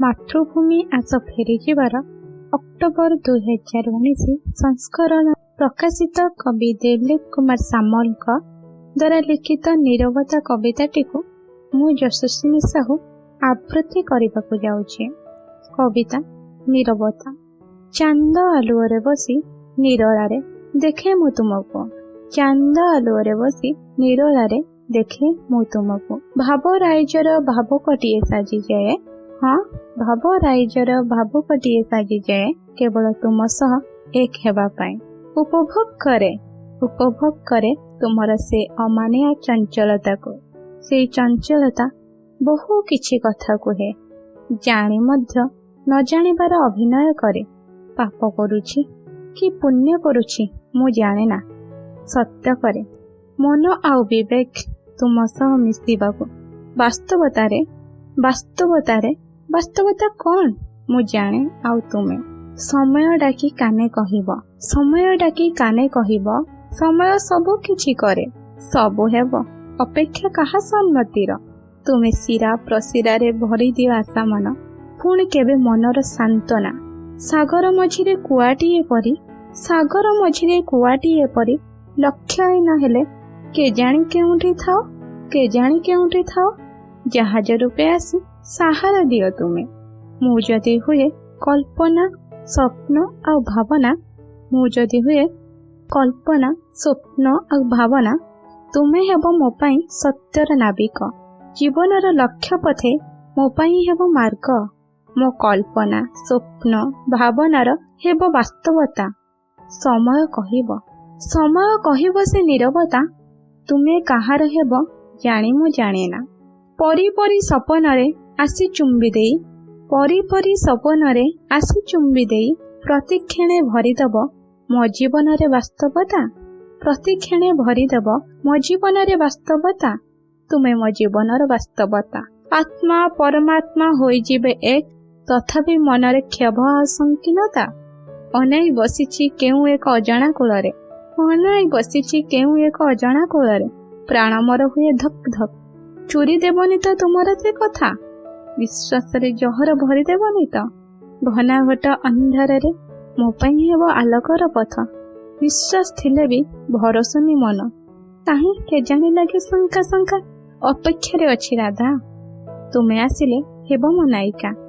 ମାତୃଭୂମି ଆସ ଫେରିଯିବାର ଅକ୍ଟୋବର 2019 ସଂସ୍କରଣ ପ୍ରକାଶିତ କବି ଦିଲ୍ଲୀପ କୁମାର ସାମଲଙ୍କ ଦ୍ୱାରା ଲିଖିତ ନିରବତା କବିତାଟିକୁ ମୁଁ ଯଶସ୍ୱିନୀ ସାହୁ ଆବୃତ୍ତି କରିବାକୁ ଯାଉଛି। କବିତା ନିରବତା। ଚାନ୍ଦ ଆଲୁଅରେ ବସି ନିରୋଳାରେ ଦେଖେ ମୁଁ ତୁମକୁ। ଚାନ୍ଦ ଆଲୁଅରେ ବସି ନିରୋଳାରେ ଦେଖେ ମୁଁ ତୁମକୁ। ଭାବ ରାଇଜର ଭାବୁକଟିଏ ସାଜିଯାଏ। ହଁ, ଭାବ ରାଇଜର ଭାବୁକଟିଏ ସାଜିଯାଏ କେବଳ ତୁମ ସହ ଏକ ହେବା ପାଇଁ। ଉପଭୋଗ କରେ ତୁମର ସେ ଅମାନିଆ ଚଞ୍ଚଳତାକୁ। ସେଇ ଚଞ୍ଚଳତା ବହୁ କିଛି କଥା କୁହେ, ଜାଣି ମଧ୍ୟ ନ ଜାଣିବାର ଅଭିନୟ କରେ। ପାପ କରୁଛି କି ପୁଣ୍ୟ କରୁଛି ମୁଁ ଜାଣେ ନା, ସତ୍ୟ କରେ ମନ ଆଉ ବିବେକ ତୁମ ସହ ମିଶିବାକୁ। ବାସ୍ତବତା କ'ଣ ମୁଁ ଜାଣେ ଆଉ ତୁମେ। ସମୟ ଡାକି କାନେ କହିବ, ସମୟ ସବୁ କିଛି କରେ, ସବୁ ହେବ ଅପେକ୍ଷା କାହା ସମ୍ମତିର। ତୁମେ ଶିରା ପ୍ରଶିରାରେ ଭରି ଦିଅ ଆଶାମାନ, ପୁଣି କେବେ ମନର ସାନ୍ତ୍ୱନା। ସାଗର ମଝିରେ କୁଆଟିଏ ପରି ଲକ୍ଷ୍ୟହୀନ ହେଲେ କେଜାଣି କେଉଁଠି ଥାଅ। ଜାହାଜ ରୂପେ ଆସି ସାହାରା ଦିଅ ତୁମେ। ମୁଁ ଯଦି ହୁଏ କଳ୍ପନା ସ୍ୱପ୍ନ ଆଉ ଭାବନା, ତୁମେ ହେବ ମୋ ପାଇଁ ସତ୍ୟର ନାବିକ। ଜୀବନର ଲକ୍ଷ୍ୟ ପଥେ ମୋ ପାଇଁ ହେବ ମାର୍ଗ। ମୋ କଳ୍ପନା ସ୍ୱପ୍ନ ଭାବନାର ହେବ ବାସ୍ତବତା। ସମୟ କହିବ ସେ ନିରବତା, ତୁମେ କାହାର ହେବ ଜାଣି ମୁଁ ଜାଣେନା। ପରି ସପନରେ ଆସି ଚୁମ୍ବି ଦେଇ ପ୍ରତିକ୍ଷଣେ ଭରିଦେବ ମୋ ଜୀବନରେ ବାସ୍ତବତା। ତୁମେ ମୋ ଜୀବନର ବାସ୍ତବତା। ଆତ୍ମା ପରମାତ୍ମା ହୋଇଯିବେ ଏକ, ତଥାପି ମନରେ କ୍ଷୋଭ ଆଉ ସଂକୀର୍ଣ୍ଣତା। ଅନାଇ ବସିଛି କେଉଁ ଏକ ଅଜଣା କୂଳରେ, ପ୍ରାଣ ମୋର ହୁଏ ଧକ୍ ଧକ୍। ଚୁରି ଦେବନି ତ ତୁମର ସେ କଥା, ବିଶ୍ୱାସରେ ଜହର ଭରି ଦେବନି ତ। ଘନାଘୋଟ ଅନ୍ଧାରରେ ମୋ ପାଇଁ ହେବ ଆଲୋକର ପଥ। ବିଶ୍ୱାସ ଥିଲେ ବି ଭରସନି ମନ, କାହିଁ କେଜାଣି ଲାଗେ ଶଙ୍କା। ଅପେକ୍ଷାରେ ଅଛି ରାଧା, ତୁମେ ଆସିଲେ ହେବ ମୋ ନାୟିକା।